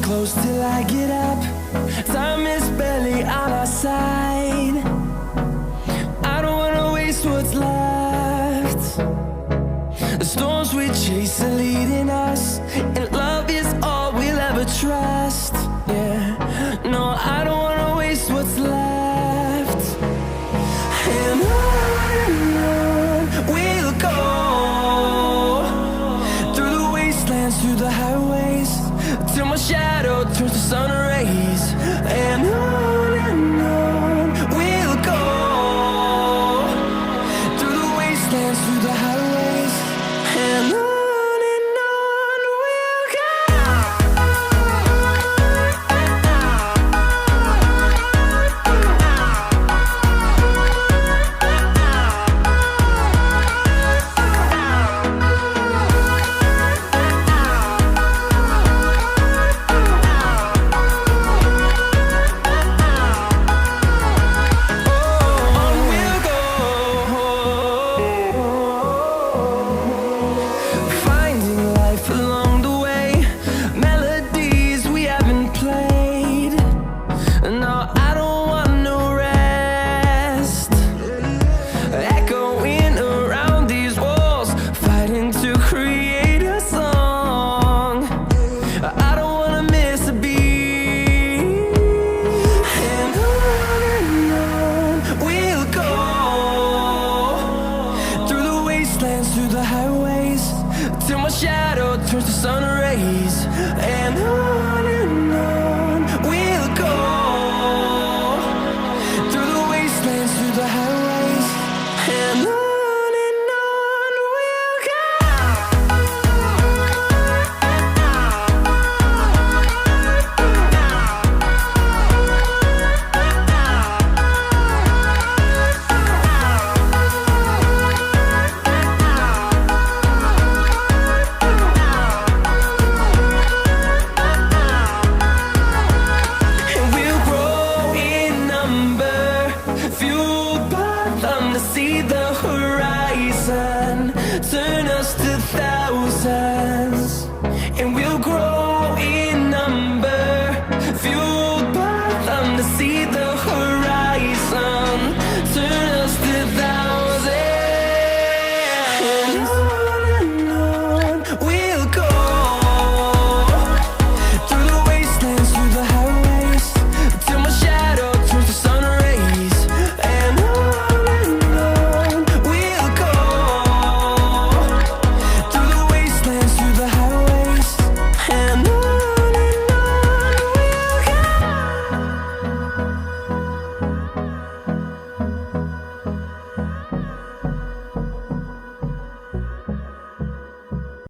close till I get up. Time is barely on our side. I don't wanna waste what's left. The storms we chase are leading us, and love is all we'll ever trust. Yeah, no, I don't wanna waste what's left. And on we'll go, through the wastelands, through the highways, till my shadow turns to sun rays. And on we'll go, through the wastelands, through the highways, and on we'll go. No,